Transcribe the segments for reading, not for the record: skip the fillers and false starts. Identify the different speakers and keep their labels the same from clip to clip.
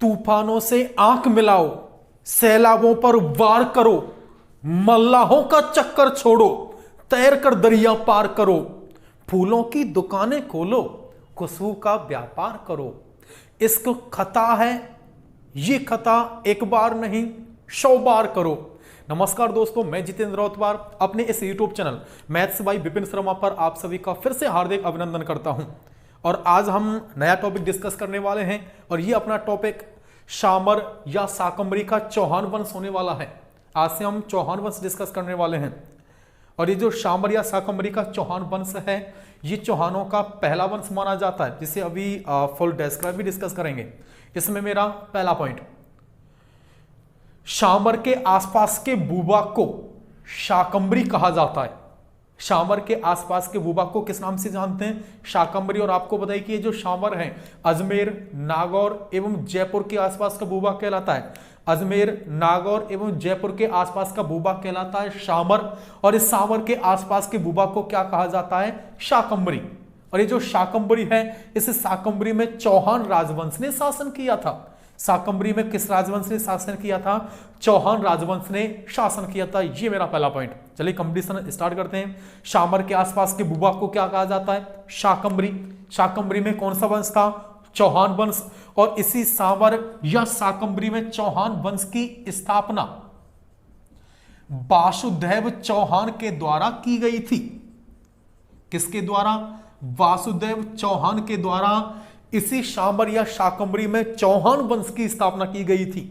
Speaker 1: तूफानों से आंख मिलाओ, सैलाबों पर वार करो, मल्लाहों का चक्कर छोड़ो, तैर कर दरिया पार करो, फूलों की दुकानें खोलो, खुशबू का व्यापार करो। इश्क खता है, ये खता एक बार नहीं 100 बार करो। नमस्कार दोस्तों, मैं जितेंद्र राउतवार अपने इस YouTube channel maths by Vipin Sharma पर आप सभी का फिर से हार्दिक अभिनंदन करता हूं। और आज हम नया टॉपिक डिस्कस करने वाले हैं और ये अपना टॉपिक शामर या शाकंभरी का चौहान वंश होने वाला है। आज से हम चौहान वंश डिस्कस करने वाले हैं। और ये जो शामर या शाकंभरी का चौहान वंश है, ये चौहानों का पहला वंश माना जाता है, जिसे अभी फुल डिस्क्राइब भी डिस्कस करेंगे। इसमें मेरा पहला पॉइंट, शामर के आसपास के भूभाग को शाकंभरी कहा जाता है। शामर के आसपास के भूभाग को किस नाम से जानते हैं? शाकंभरी। और आपको बताइए कि ये जो शामर है, अजमेर, नागौर एवं जयपुर के आसपास का भूभाग कहलाता है। अजमेर, नागौर एवं जयपुर के आसपास का भूभाग कहलाता है शामर। और इस शामर के आसपास के भूभाग को क्या कहा जाता है? शाकंभरी। और ये जो शाकंभरी है, इस शाकंभरी में चौहान राजवंश ने शासन किया था। शाकंभरी में किस राजवंश ने शासन किया था? चौहान राजवंश ने शासन किया था। ये मेरा पहला पॉइंट। चलिए कंपटीशन स्टार्ट करते हैं। शामर के आसपास के भूभाग को क्या कहा जाता है? शाकंभरी। शाकंभरी में कौन सा वंश था? चौहान वंश। और इसी शामर या शाकंभरी में चौहान वंश की स्थापना वासुदेव चौहान के द्वारा की गई थी। किसके द्वारा? वासुदेव चौहान के द्वारा इसी शामर या शाकंभरी में चौहान वंश की स्थापना की गई थी।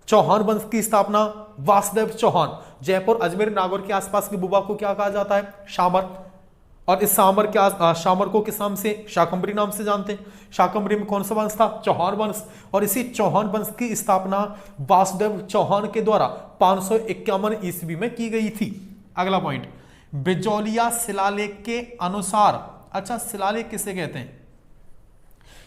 Speaker 1: चौहान वंश की स्थापना वासुदेव चौहान। जयपुर, अजमेर, नागौर के आसपास के भूभाग को क्या कहा जाता है? शामर। और इस शामर को किस नाम से? शाकंभरी नाम से जानते हैं। शाकंभरी में कौन सा वंश था? चौहान वंश। और इसी चौहान वंश की स्थापना वासुदेव चौहान के द्वारा 551 ईस्वी में की गई थी। अगला पॉइंट, बिजौलिया शिलालेख के अनुसार। अच्छा, शिलालेख किसे कहते हैं?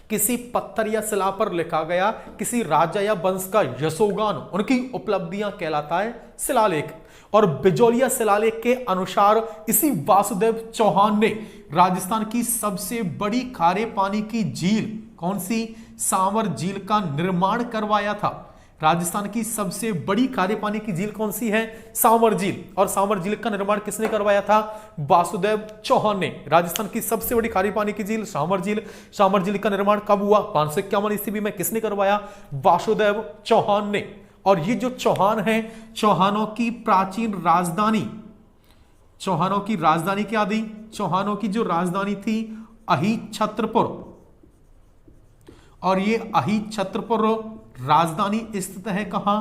Speaker 1: किसी पत्थर या शिला पर लिखा गया किसी राजा या वंश का यशोगान, उनकी उपलब्धियां कहलाता है शिलालेख। और बिजौलिया शिलालेख के अनुसार इसी वासुदेव चौहान ने राजस्थान की सबसे बड़ी खारे पानी की झील, कौन सी? सांवर झील का निर्माण करवाया था। राजस्थान की सबसे बड़ी खारे पानी की झील कौन सी है? सांवर झील। और सांवर झील का निर्माण किसने करवाया था? वासुदेव चौहान ने। राजस्थान की सबसे बड़ी खारी पानी की झील सांवर झील। सांवर झील का निर्माण कब हुआ? 551 ईस्वी में। किसने करवाया? वासुदेव चौहान ने। और ये जो चौहान है, चौहानों की प्राचीन राजधानी, चौहानों की राजधानी क्या थी? चौहानों की जो राजधानी थी अहिछत्रपुर। और ये अहिछत्रपुर राजधानी स्थित है कहां?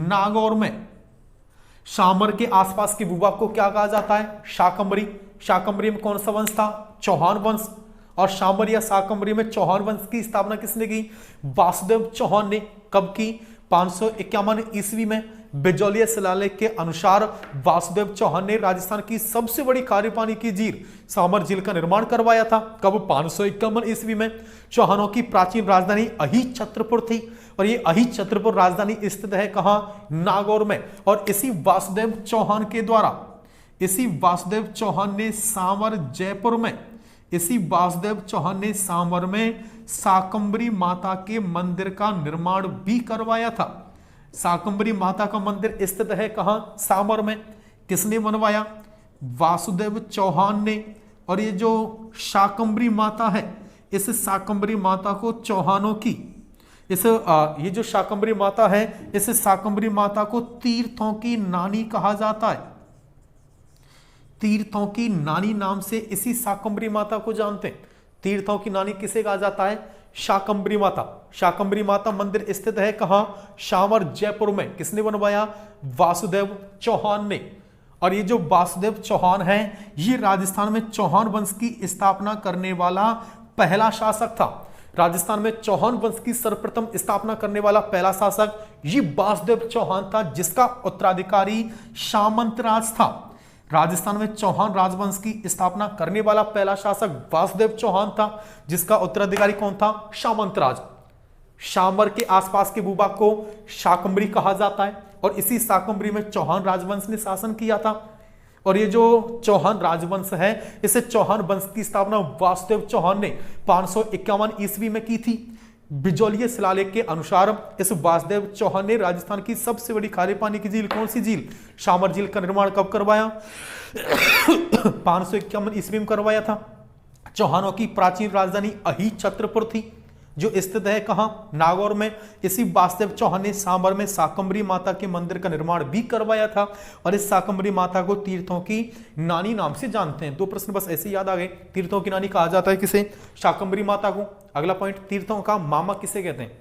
Speaker 1: नागौर में। शामर के आसपास के भूभाग को क्या कहा जाता है? शाकंभरी। शाकंभरी में कौन सा वंश था? चौहान वंश। और शामर या शाकंभरी में चौहान वंश की स्थापना किसने की? वासुदेव चौहान ने। कब की? 551 ईस्वी में। बिजौलिया शिलालेख के अनुसार वासुदेव चौहान ने राजस्थान की सबसे बड़ी खारे पानी की झील सांवर झील का निर्माण करवाया था। कब? 551 ईस्वी में। चौहानों की प्राचीन राजधानी अहिछत्रपुर थी। और ये अहिछत्रपुर राजधानी स्थित है कहां? नागौर में। और इसी वासुदेव चौहान के द्वारा, इसी वासुदेव चौहान ने सांवर जयपुर में, इसी वासुदेव चौहान ने सांवर में शाकंभरी माता के मंदिर का निर्माण भी करवाया था। शाकंभरी माता का मंदिर स्थित है कहां? सांवर में। किसने बनवाया? वासुदेव चौहान ने। और ये जो शाकंभरी माता है, इस शाकंभरी माता को चौहानों की, ये जो शाकंभरी माता है, इस शाकंभरी माता को तीर्थों की नानी कहा जाता है। तीर्थों की नानी नाम से इसी शाकंभरी माता को जानते हैं। तीर्थों की नानी किसे कहा जाता है? शाकंभरी माता। शाकंभरी माता मंदिर स्थित है कहां? शामर जयपुर में। किसने बनवाया? वासुदेव चौहान ने। और ये जो वासुदेव चौहान है, ये राजस्थान में चौहान वंश की स्थापना करने वाला पहला शासक था। राजस्थान में चौहान वंश की सर्वप्रथम स्थापना करने वाला पहला शासक ये वासुदेव चौहान था, जिसका उत्तराधिकारी सामंतराज था। राजस्थान में चौहान राजवंश की स्थापना करने वाला पहला शासक वासुदेव चौहान था, जिसका उत्तराधिकारी कौन था? सामंतराज। शामर के आसपास के भूभाग को शाकंभरी कहा जाता है। और इसी शाकंभरी में चौहान राजवंश ने शासन किया था। और ये जो चौहान राजवंश है, इसे चौहान वंश की स्थापना वासुदेव चौहान ने 551 ईस्वी में की थी। बिजौलिया शिलालेख के अनुसार इस वासुदेव चौहान ने राजस्थान की सबसे बड़ी खारे पानी की झील कौन सी झील शामर झील का निर्माण कब करवाया 551 ईस्वी में करवाया था। चौहानों की प्राचीन राजधानी अहिछत्रपुर थी जो स्थित है कहां नागौर में। इसी वासुदेव चौहान ने सांबर में शाकंभरी माता के मंदिर का निर्माण भी करवाया था और इस शाकंभरी माता को तीर्थों की नानी नाम से जानते हैं। 2 प्रश्न बस ऐसे याद आ गए। तीर्थों की नानी कहा जाता है किसे शाकंभरी माता को। अगला पॉइंट तीर्थों का मामा किसे कहते हैं।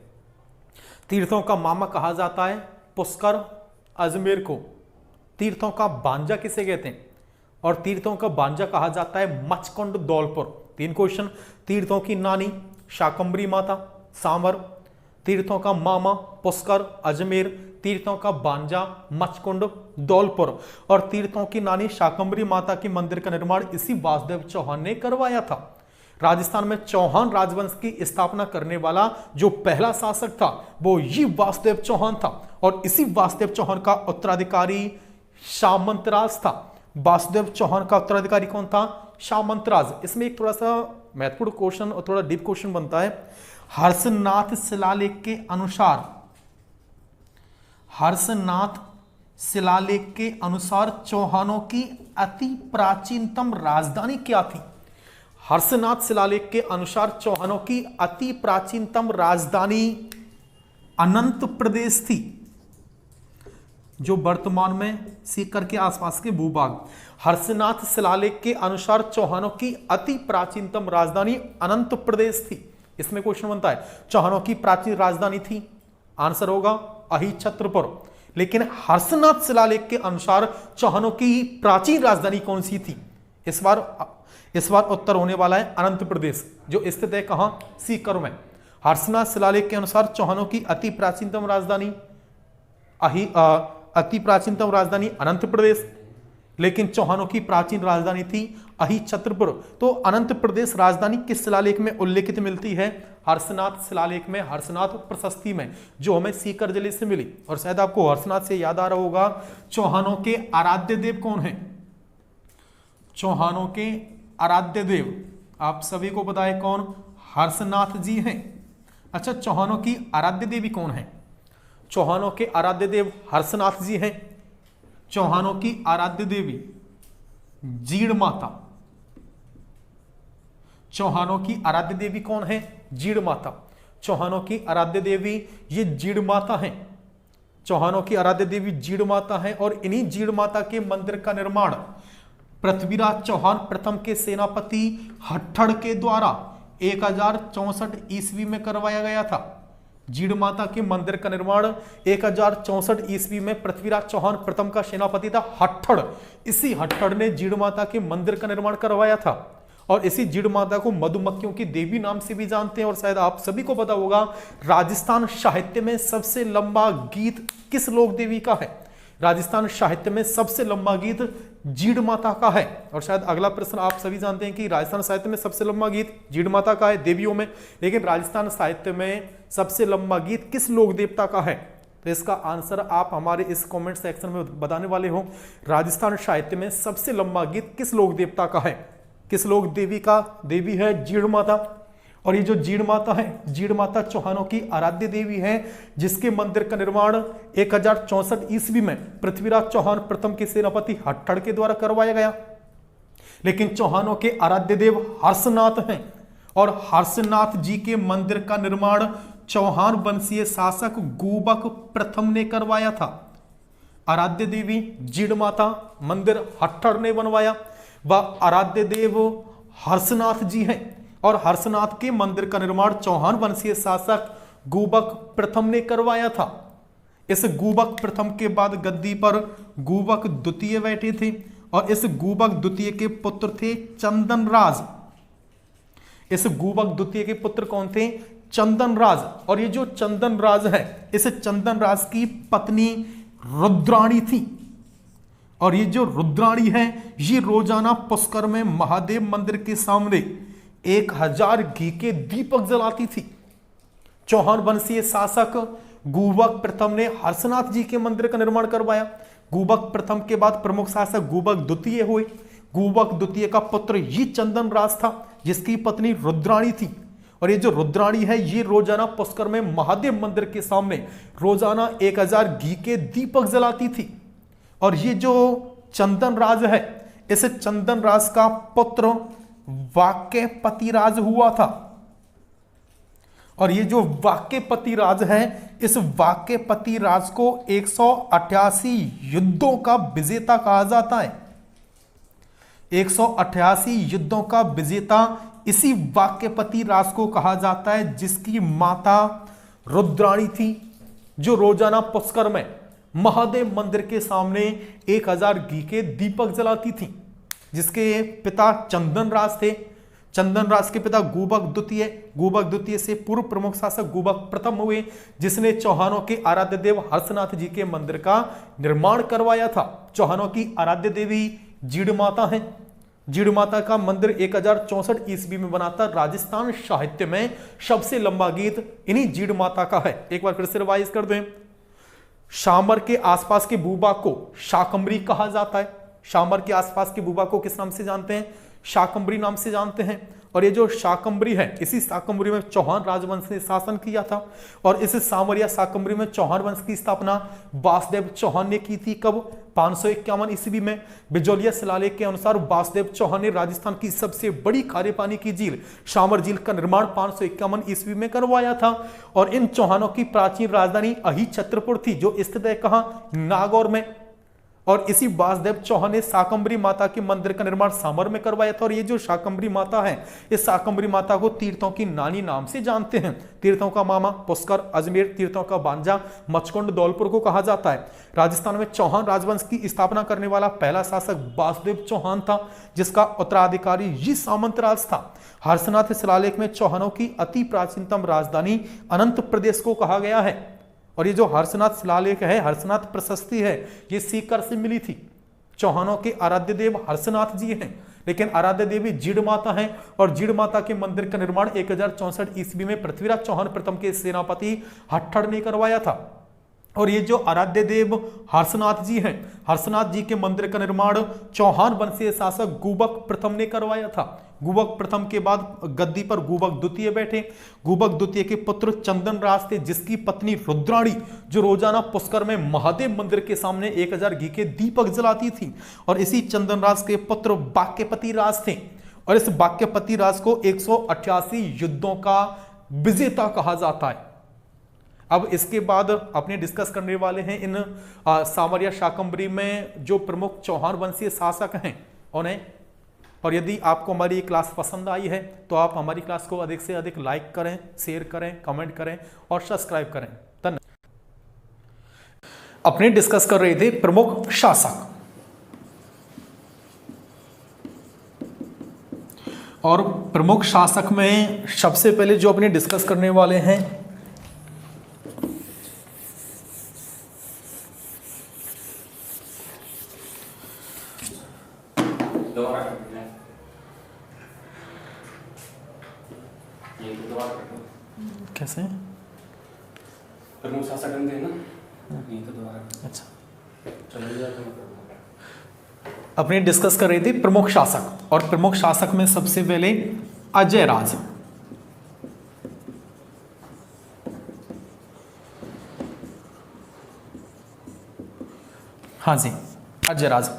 Speaker 1: तीर्थों का मामा कहा जाता है पुष्कर अजमेर को। तीर्थों का बांजा किसे कहते हैं और तीर्थों का बांजा कहा जाता है मचकुंड दौलपुर। 3 क्वेश्चन। तीर्थों की नानी शाकंभरी माता सांबर, तीर्थों का मामा पुष्कर अजमेर, तीर्थों का बांजा मचकुंड दौलपुर और तीर्थों की नानी शाकंभरी माता के मंदिर का निर्माण इसी वासुदेव चौहान ने करवाया था। राजस्थान में चौहान राजवंश की स्थापना करने वाला जो पहला शासक था वो ये वासुदेव चौहान था और इसी वासुदेव चौहान का उत्तराधिकारी सामंतराज था। वासुदेव चौहान का उत्तराधिकारी कौन था सामंतराज। इसमें एक थोड़ा सा महत्वपूर्ण क्वेश्चन और थोड़ा डीप क्वेश्चन बनता है। हर्षनाथ शिलालेख के अनुसार हर्षनाथ शिलालेख के अनुसार चौहानों की अति प्राचीनतम राजधानी क्या थी। हर्षनाथ शिलालेख के अनुसार चौहानों की अति प्राचीनतम राजधानी अनंत प्रदेश थी जो वर्तमान में सीकर के आसपास के भूभाग। हर्षनाथ शिलालेख के अनुसार चौहानों की अति प्राचीनतम राजधानी अनंत प्रदेश थी। इसमें क्वेश्चन बनता है चौहानों की प्राचीन राजधानी थी, आंसर होगा अहिछत्रपुर। लेकिन हर्षनाथ शिलालेख के अनुसार चौहानों की प्राचीन राजधानी कौन सी थी। इस बार उत्तर होने वाला है अनंत प्रदेश जो स्थित है कहां सीकर में। हर्षनाथ शिलालेख के अनुसार चौहानों की अति प्राचीनतम राजधानी अनंत प्रदेश, लेकिन चौहानों की प्राचीन राजधानी थी अहिछत्रपुर। तो अनंत प्रदेश राजधानी किस शिलालेख में उल्लेखित मिलती है हर्षनाथ शिलालेख में, हर्षनाथ प्रशस्ति में जो हमें सीकर जिले से मिली। और शायद आपको हर्षनाथ से याद आ रहा होगा चौहानों के आराध्य देव कौन है। चौहानों के आराध्य देव आप सभी को पता है कौन हर्षनाथ जी हैं। अच्छा चौहानों की आराध्य देवी कौन है। चौहानों के आराध्य देव हर्षनाथ जी हैं। चौहानों की आराध्य देवी जीड़ माता। चौहानों की आराध्य देवी कौन है जीड़ माता। चौहानों की आराध्य देवी ये जीड़ माता हैं। चौहानों की आराध्य देवी जीड़ माता है और इन्हीं जीड़ माता के मंदिर का निर्माण पृथ्वीराज चौहान प्रथम के सेनापति हट्ठड़ के द्वारा 1064 ईस्वी में करवाया गया था। जीड़ माता के मंदिर का निर्माण 1064 ईस्वी में पृथ्वीराज चौहान प्रथम का सेनापति था हट्ठड़। इसी हट्ठड़ ने जीड़ माता के मंदिर का निर्माण करवाया था और इसी जीड़ माता को मधुमक्खियों की देवी नाम से भी जानते हैं। और शायद आप सभी को पता होगा राजस्थान साहित्य में सबसे लंबा गीत किस लोक देवी का है। राजस्थान साहित्य में सबसे लंबा गीत जीड़ माता का है। और शायद अगला प्रश्न आप सभी जानते हैं कि राजस्थान साहित्य में सबसे लंबा गीत जीड़ माता का है देवियों में, लेकिन राजस्थान साहित्य में सबसे लंबा गीत किस लोक देवता का है। तो इसका आंसर आप हमारे इस कमेंट सेक्शन में बताने वाले हो। राजस्थान साहित्य में सबसे लंबा गीत किस लोक देवता का है, किस लोक देवी का देवी है जीड़ माता। और ये जो जीड़ माता है जीड़ माता चौहानों की आराध्य देवी है जिसके मंदिर का निर्माण 1064 ईस्वी में पृथ्वीराज चौहान प्रथम के सेनापति हट्ठड़ के द्वारा करवाया गया। लेकिन चौहानों के आराध्य देव हर्षनाथ हैं और हर्षनाथ जी के मंदिर का निर्माण चौहान वंशीय शासक गूबक प्रथम ने करवाया था। आराध्य देवी जीड़ माता, मंदिर हट्ठड़ ने बनवाया। वह आराध्य देव हर्षनाथ जी हैं और हर्षनाथ के मंदिर का निर्माण चौहान वंशीय शासक गूबक प्रथम ने करवाया था। इस गूबक प्रथम के बाद गद्दी पर गूबक द्वितीय बैठे थे और इस गूबक द्वितीय के पुत्र थे चंदनराज। इस गूबक द्वितीय के पुत्र कौन थे चंदनराज। और ये जो चंदनराज है इस चंदनराज की पत्नी रुद्राणी थी। और ये जो रुद्राणी है ये रोजाना पुष्कर में महादेव मंदिर के सामने 1000 घी के दीपक जलाती थी। चौहान वंशीय शासक गूबक प्रथम ने हर्षनाथ जी के मंदिर का निर्माण करवाया। गूबक प्रथम के बाद प्रमुख शासक गूबक द्वितीय हुए। गूबक द्वितीय का पुत्र ही चंदनराज था जिसकी पत्नी रुद्राणी थी। और ये जो रुद्राणी है ये रोजाना पुष्कर में महादेव मंदिर के सामने रोजाना 1000 घी के दीपक जलाती थी। और ये जो चंदन राज है, इस चंदन राज का पुत्र वाक्यपति राज हुआ था। और ये जो वाक्यपति राज है, इस वाक्यपति राज को 188 युद्धों का विजेता कहा जाता है। 188 युद्धों का विजेता इसी वाक्यपति राज को कहा जाता है, जिसकी माता रुद्राणी थी, जो रोजाना पुष्कर में महादेव मंदिर के सामने 1000 घी के दीपक जलाती थी। जिसके पिता चंदन राज थे। चंदन राज के पिता गुबक द्वितीय से पूर्व प्रमुख शासक गुबक प्रथम हुए, जिसने चौहानों के आराध्य देव हर्षनाथ जी के मंदिर का निर्माण करवाया था। चौहानों की आराध्य देवी जीड़ माता है। जीड़ माता का मंदिर 1064 ईस्वी में बना था। राजस्थान साहित्य में सबसे लंबा गीत इन्हीं जीड़ माता का है। एक बार फिर से रिवाइज कर दें। शामर के आसपास के भूभाग को शाकंबरी कहा जाता है। शामर के आसपास के भूभाग को किस नाम से जानते हैं? शाकंबरी नाम से जानते हैं। और ये जो शाकंबरी है, इसी शाकंबरी में चौहान राजवंश ने शासन किया था। और इस सामरिया शाकंबरी में चौहान वंश की स्थापना वासुदेव चौहान ने की थी। कब? 551 ईस्वी में। बिजौलिया शिलालेख के अनुसार वासुदेव चौहान ने राजस्थान की सबसे बड़ी खारे पानी की झील शामर झील का निर्माण 551 ईस्वी में करवाया था। और इन चौहानों की प्राचीन राजधानी अही छत्रपुर थी, जो स्थित है कहां? नागौर में। और इसी वासुदेव चौहान ने शाकंबरी माता के मंदिर का निर्माण सामर में करवाया था। और ये जो शाकंबरी माता है, इस शाकंबरी माता को तीर्थों की नानी नाम से जानते हैं। तीर्थों का मामा पुष्कर, अजमेर, तीर्थों का बांजा, मचकुंड, धौलपुर को कहा जाता है। राजस्थान में चौहान राजवंश की स्थापना करने वाला पहला शासक वासुदेव चौहान था, जिसका उत्तराधिकारी ही सामंत राज था। हर्षनाथ शिलालेख में चौहानों की अति प्राचीनतम राजधानी अनंत प्रदेश को कहा गया है। और ये जो हर्षनाथ शिलालेख है, हर्षनाथ प्रशस्ति है, ये सीकर से मिली थी। चौहानों के आराध्य देव हर्षनाथ जी हैं, लेकिन आराध्य देवी जीड़ माता हैं। और जीड़ माता के मंदिर का निर्माण 1064 ईस्वी में पृथ्वीराज चौहान प्रथम के सेनापति हट्ठड़ ने करवाया था। और ये जो आराध्य देव हर्षनाथ जी हैं, हर्षनाथ जी के मंदिर का निर्माण चौहान वंशीय शासक गुबक प्रथम ने करवाया था। गुबक प्रथम के बाद गद्दी पर गुबक द्वितीय बैठे। गुबक द्वितीय के पुत्र चंदन राज थे, जिसकी पत्नी रुद्राणी जो रोजाना पुष्कर में महादेव मंदिर के सामने 1000 घी के दीपक जलाती थी। और इसी चंदन राज के पुत्र वाक्यपति राज थे। और इस वाक्यपति राज को 188 युद्धों का विजेता कहा जाता है। अब इसके बाद अपने डिस्कस करने वाले हैं इन सामरिया शाकंबरी में जो प्रमुख चौहान वंशीय शासक हैं उन्हें। और यदि आपको हमारी क्लास पसंद आई है तो आप हमारी क्लास को अधिक से अधिक लाइक करें, शेयर करें, कमेंट करें और सब्सक्राइब करें। धन्यवाद। अपने डिस्कस कर रहे थे प्रमुख शासक, और प्रमुख शासक में सबसे पहले जो अपने डिस्कस करने वाले हैं कैसे
Speaker 2: प्रमुख शासक है ना, ये तो दोबारा।
Speaker 1: अच्छा,
Speaker 2: चलो
Speaker 1: अपने डिस्कस कर रहे थे प्रमुख शासक, और प्रमुख शासक में सबसे पहले अजय राज। हाँ जी, अजय राज।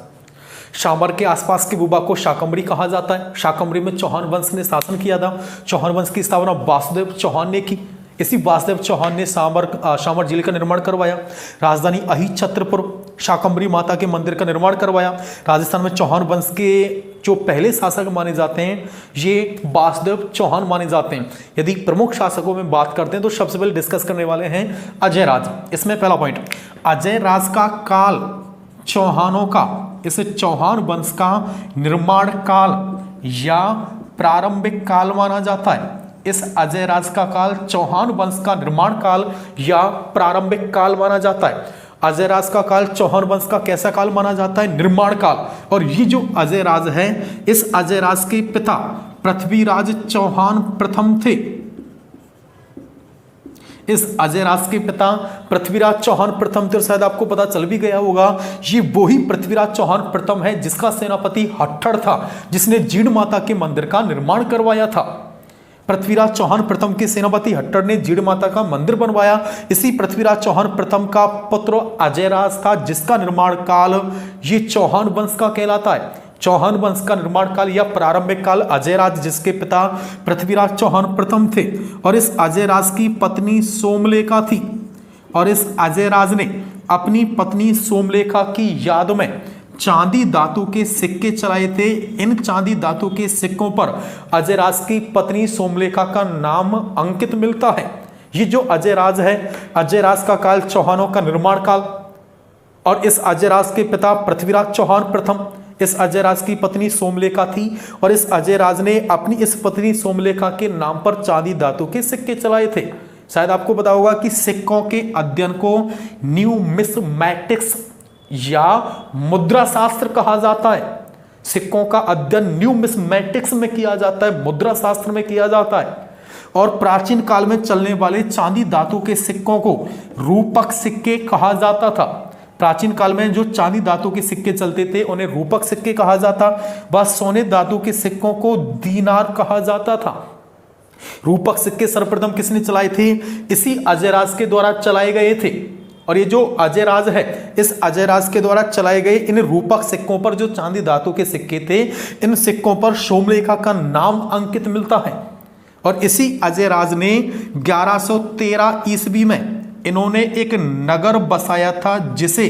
Speaker 1: शामर के आसपास के भूभाग को शाकंबरी कहा जाता है। शाकंबरी में चौहान वंश ने शासन किया था। चौहान वंश की स्थापना वासुदेव चौहान ने की। इसी वासुदेव चौहान ने शामर झील का निर्माण करवाया। राजधानी अही छत्रपुर, शाकंबरी माता के मंदिर का निर्माण करवाया। राजस्थान में चौहान वंश के जो पहले शासक माने जाते हैं ये वासुदेव चौहान माने जाते हैं। यदि प्रमुख शासकों में बात करते हैं तो सबसे पहले डिस्कस करने वाले हैं अजय राज। इसमें पहला पॉइंट, अजय राज का काल चौहानों का, इस चौहान वंश का निर्माण काल या प्रारंभिक काल माना जाता है। इस अजय राज का काल चौहान वंश का निर्माण काल या प्रारंभिक काल माना जाता है। अजय राज का काल चौहान वंश का कैसा काल माना जाता है? निर्माण काल। और ये जो अजय राज है, इस अजय राज के पिता पृथ्वीराज चौहान प्रथम थे। इस अजय राज के पिता पृथ्वीराज चौहान प्रथम थे। और शायद आपको पता चल भी गया होगा, ये वही पृथ्वीराज चौहान प्रथम है जिसका सेनापति हट्ठड़ था, जिसने जीड़ माता के मंदिर का निर्माण करवाया था। पृथ्वीराज चौहान प्रथम के सेनापति हट्टर ने जीड़ माता का मंदिर बनवाया। इसी पृथ्वीराज चौहान प्रथम का पुत्र अजयराज था, जिसका निर्माण काल ये चौहान वंश का कहलाता है। चौहान वंश का निर्माण काल या प्रारंभिक काल अजयराज, जिसके पिता पृथ्वीराज चौहान प्रथम थे, और इस अजयराज की पत्नी सोमलेखा थी। और इस अजयराज ने अपनी पत्नी सोमलेखा की याद में चांदी धातु के सिक्के चलाए थे। इन चांदी धातु के सिक्कों पर अजयराज की पत्नी सोमलेखा का नाम अंकित मिलता है। ये जो अजयराज है, अजयराज का काल चौहानों का निर्माण काल, और इस अजयराज के पिता पृथ्वीराज चौहान प्रथम, इस अजयराज की पत्नी सोमलेखा थी, और इस अजयराज ने अपनी इस पत्नी सोमलेखा के नाम पर चांदी धातु के सिक्के चलाए थे। शायद आपको पता होगा कि सिक्कों के अध्ययन को न्यूमिस्मैटिक्स या मुद्रा शास्त्र कहा जाता है। सिक्कों का अध्ययन न्यूमिस्मैटिक्स में किया जाता है, मुद्रा शास्त्र में किया जाता है। और प्राचीन काल में चलने वाले चांदी धातु के सिक्कों को रूपक सिक्के कहा जाता था। प्राचीन काल में जो चांदी धातु के सिक्के चलते थे उन्हें रूपक सिक्के कहा जाता, व सोने धातु के सिक्कों को दीनार कहा जाता था। रूपक सिक्के सर्वप्रथम किसने चलाए थे? इसी अजयराज के द्वारा चलाए गए थे। और ये जो अजयराज है, इस अजयराज के द्वारा चलाए गए इन रूपक सिक्कों पर जो चांदी धातु के सिक्के थे, इन सिक्कों पर सोमलेखा का नाम अंकित मिलता है। और इसी अजयराज ने 1113 ईस्वी में इन्होंने एक नगर बसाया था, जिसे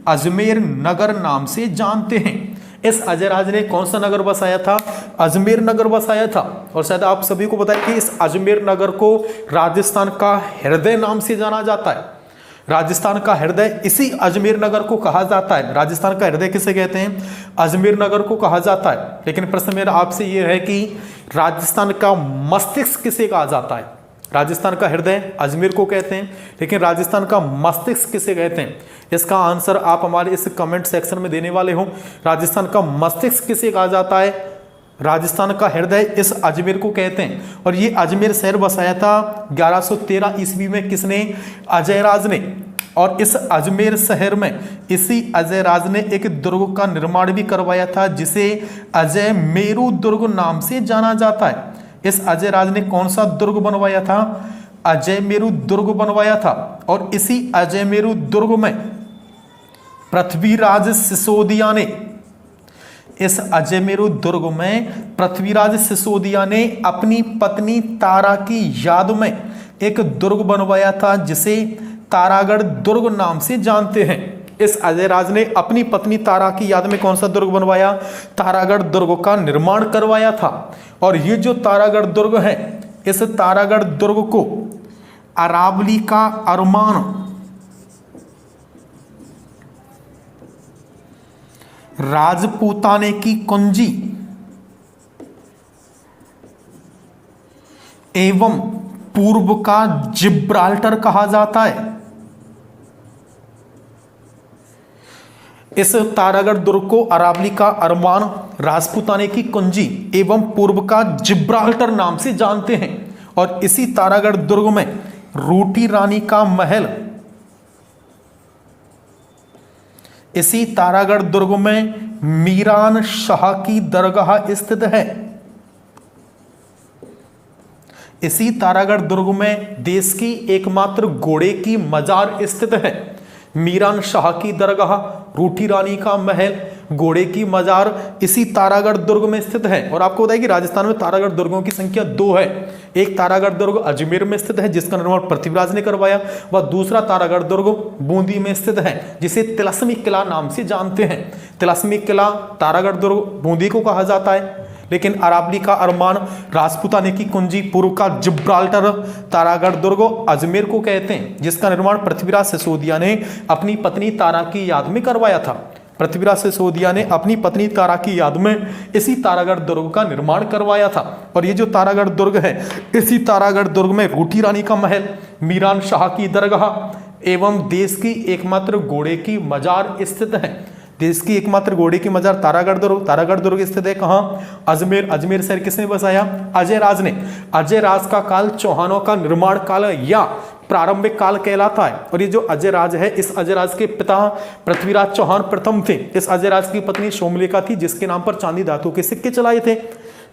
Speaker 1: अजमेर नगर नाम से जानते हैं। इस अजयराज ने कौन सा नगर बसाया था? अजमेर नगर बसाया था। और शायद आप सभी को पता है कि इस अजमेर नगर को राजस्थान का हृदय नाम से जाना जाता है। राजस्थान का हृदय इसी अजमेर नगर को कहा जाता है। राजस्थान का हृदय किसे कहते हैं? अजमेर नगर को कहा जाता है। लेकिन प्रश्न मेरा आपसे यह है कि राजस्थान का मस्तिष्क किसे कहा जाता है? राजस्थान का हृदय अजमेर को कहते हैं, लेकिन राजस्थान का मस्तिष्क किसे कहते हैं? इसका आंसर आप हमारे इस कमेंट सेक्शन में देने वाले हो। राजस्थान का मस्तिष्क किसे कहा जाता है? राजस्थान का हृदय इस अजमेर को कहते हैं। और ये अजमेर शहर बसाया था 1113 ईस्वी में किसने? अजयराज ने। और इस अजमेर शहर में इसी अजयराज ने एक दुर्ग का निर्माण भी करवाया था, जिसे अजय मेरू दुर्ग नाम से जाना जाता है। इस अजयराज ने कौन सा दुर्ग बनवाया था? अजय मेरू दुर्ग बनवाया था। और इसी अजय मेरू दुर्ग में पृथ्वीराज सिसोदिया ने, इस अजमेरू दुर्ग में पृथ्वीराज सिसोदिया ने अपनी पत्नी तारा की याद में एक दुर्ग बनवाया था, जिसे तारागढ़ दुर्ग नाम से जानते हैं। इस अजयराज ने अपनी पत्नी तारा की याद में कौन सा दुर्ग बनवाया? तारागढ़ दुर्ग का निर्माण करवाया था। और ये जो तारागढ़ दुर्ग है, इस तारागढ़ दुर्ग को अरावली का अरमान, राजपूताने की कुंजी एवं पूर्व का जिब्राल्टर कहा जाता है। इस तारागढ़ दुर्ग को अरावली का अरमान, राजपूताने की कुंजी एवं पूर्व का जिब्राल्टर नाम से जानते हैं। और इसी तारागढ़ दुर्ग में रूठी रानी का महल, इसी तारागढ़ दुर्ग में मीरान शाह की दरगाह स्थित है। इसी तारागढ़ दुर्ग में देश की एकमात्र घोड़े की मजार स्थित है। मीरान शाह की दरगाह, रूठी रानी का महल, घोड़े की मजार इसी तारागढ़ दुर्ग में स्थित है। और आपको बताया कि राजस्थान में तारागढ़ दुर्गों की संख्या 2 है। एक तारागढ़ दुर्ग अजमेर में स्थित है, जिसका निर्माण पृथ्वीराज ने करवाया, व दूसरा तारागढ़ दुर्ग बूंदी में स्थित है, जिसे तिलस्मी किला नाम से जानते हैं। तिलस्मी किला तारागढ़ दुर्ग बूंदी को कहा जाता है। लेकिन अरावली का अरमान, राजपूताने की कुंजी, पूर्व का जिब्राल्टर, तारागढ़ दुर्ग अजमेर को कहते हैं, जिसका निर्माण पृथ्वीराज सिसोदिया ने अपनी पत्नी तारा की याद में करवाया था। पृथ्वीराज सिसोदिया ने अपनी पत्नी तारा की याद में इसी तारागढ़ दुर्ग का निर्माण करवाया था। और ये जो तारागढ़ दुर्ग है, इसी तारागढ़ दुर्ग में रूठी रानी का महल, मीरान शाह की दरगाह एवं देश की एकमात्र घोड़े की मजार स्थित है। देश की एकमात्र घोड़े की मजार तारागढ़ दुर्ग स्थित है। कहाँ? अजमेर। अजमेर शहर किसने बसाया? अजयराज ने। अजयराज का काल चौहानों का निर्माण काल या प्रारंभिक काल कहलाता है। और ये जो अजयराज है, इस अजयराज के पिता पृथ्वीराज चौहान प्रथम थे। इस अजयराज की पत्नी सोमलेखा थी, जिसके नाम पर चांदी धातु के सिक्के चलाए थे।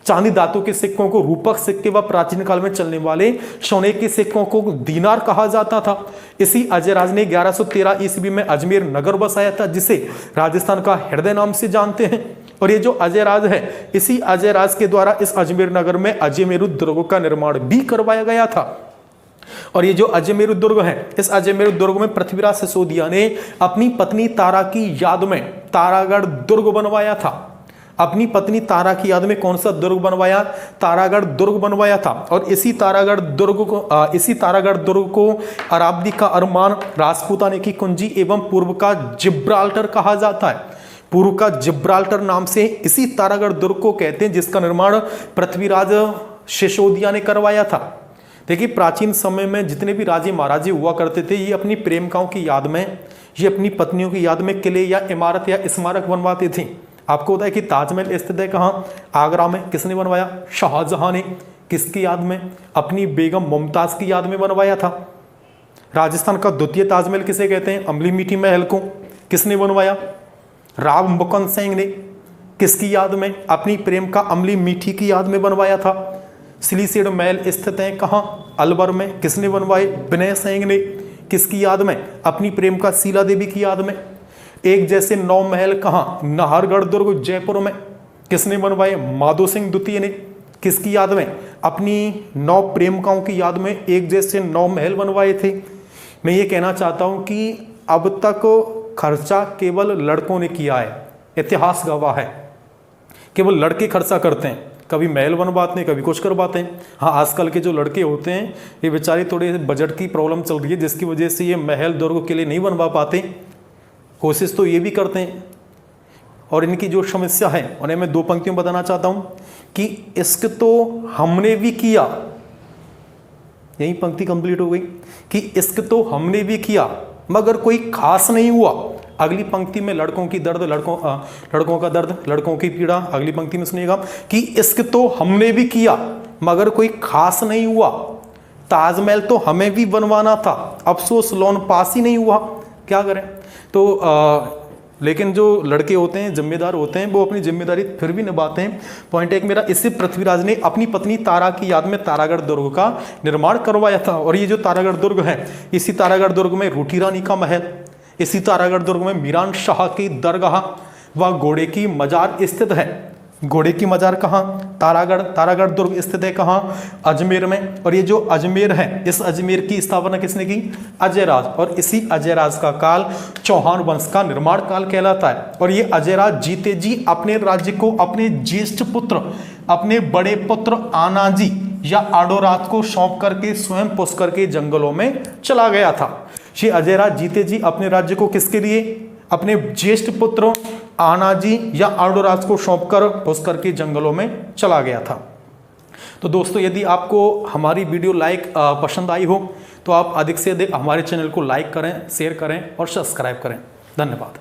Speaker 1: चांदी धातु के सिक्कों को रूपक सिक्के व प्राचीन काल में चलने वाले सोने के सिक्कों को दीनार कहा जाता था। इसी अजयराज ने 1113 ईस्वी में अजमेर नगर बसाया था, जिसे राजस्थान का हृदय नाम से जानते हैं। और ये जो अजयराज है, इसी अजयराज के द्वारा इस अजमेर नगर में अजयमेरु दुर्ग का निर्माण भी करवाया गया था। और ये जो अजयमेरु दुर्ग है, इस अजयमेरु दुर्ग में पृथ्वीराज सिसोदिया ने अपनी पत्नी तारा की याद में तारागढ़ दुर्ग बनवाया था। अपनी पत्नी तारा की याद में कौन सा दुर्ग बनवाया? तारागढ़ दुर्ग बनवाया था। और इसी तारागढ़ दुर्ग को अरावली का अरमान, राजपूताने की कुंजी एवं पूर्व का जिब्राल्टर कहा जाता है। पूर्व का जिब्राल्टर नाम से इसी तारागढ़ दुर्ग को कहते हैं, जिसका निर्माण पृथ्वीराज सिसोदिया ने करवाया था। देखिए, प्राचीन समय में जितने भी राजे महाराजे हुआ करते थे, ये अपनी प्रेमिकाओं की याद में, ये अपनी पत्नियों की याद में किले या इमारत या स्मारक बनवाते थे। आपको पता है कि ताजमहल स्थित है कहाँ? आगरा में। किसने बनवाया? शाहजहां ने। किसकी याद में? अपनी बेगम मुमताज की याद में बनवाया था। राजस्थान का द्वितीय ताजमहल किसे कहते हैं? अमली मीठी महल को। किसने बनवाया? राव मुकुंद सिंह ने। किसकी याद में? अपनी प्रेम का अमली मीठी की याद में बनवाया था। सिलीसेड महल स्थित है कहाँ? अलवर में। किसने बनवाए? विनय सिंह ने। किसकी याद में? अपनी प्रेम का शीला देवी की याद में। एक जैसे 9 महल कहाँ? नाहरगढ़ दुर्ग जयपुर में। किसने बनवाए? माधो सिंह द्वितीय ने। किसकी याद में? अपनी 9 प्रेमिकाओं की याद में एक जैसे 9 महल बनवाए थे। मैं ये कहना चाहता हूँ कि अब तक खर्चा केवल लड़कों ने किया है, इतिहास गवाह है। केवल लड़के खर्चा करते हैं, कभी महल बनवाते हैं, कभी कुछ करवाते हैं। हाँ, आजकल के जो लड़के होते हैं, ये बेचारे थोड़े बजट की प्रॉब्लम चल रही है, जिसकी वजह से ये महल दुर्ग के लिए नहीं बनवा पाते। कोशिश तो ये भी करते हैं। और इनकी जो समस्या है उन्हें मैं 2 पंक्तियों में बताना चाहता हूं कि इश्क तो हमने भी किया, यही पंक्ति कंप्लीट हो गई, कि इश्क तो हमने भी किया मगर कोई खास नहीं हुआ। अगली पंक्ति में लड़कों की दर्द, लड़कों का दर्द, लड़कों की पीड़ा, अगली पंक्ति में सुनिएगा कि इश्क तो हमने भी किया मगर कोई खास नहीं हुआ। ताजमहल तो हमें भी बनवाना था, अफसोस लोन पास ही नहीं हुआ। क्या करें? तो लेकिन जो लड़के होते हैं, जिम्मेदार होते हैं, वो अपनी जिम्मेदारी फिर भी निभाते हैं। पॉइंट एक मेरा, इससे पृथ्वीराज ने अपनी पत्नी तारा की याद में तारागढ़ दुर्ग का निर्माण करवाया था। और ये जो तारागढ़ दुर्ग है, इसी तारागढ़ दुर्ग में रूठी रानी का महल, इसी तारागढ़ दुर्ग में मीरान शाह की दरगाह व घोड़े की मजार स्थित है। घोड़े की मजार कहाँ? तारागढ़ दुर्ग स्थित है कहाँ? अजमेर में। और ये जो अजमेर है, इस अजमेर की स्थापना किसने की? अजयराज। और इसी अजयराज का काल चौहान वंश का निर्माण काल कहलाता है। और ये अजयराज जीते जी अपने राज्य को अपने ज्येष्ठ पुत्र, अपने बड़े पुत्र आनाजी या आडोरात को सौंप करके स्वयं पुष्कर के जंगलों में चला गया था। ये अजयराज जीते जी अपने राज्य को किसके लिए? अपने ज्येष्ठ पुत्र आनाजी या आडोराज को सौंपकर पुष्कर के जंगलों में चला गया था। तो दोस्तों, यदि आपको हमारी वीडियो पसंद आई हो तो आप अधिक से अधिक हमारे चैनल को लाइक करें, शेयर करें और सब्सक्राइब करें। धन्यवाद।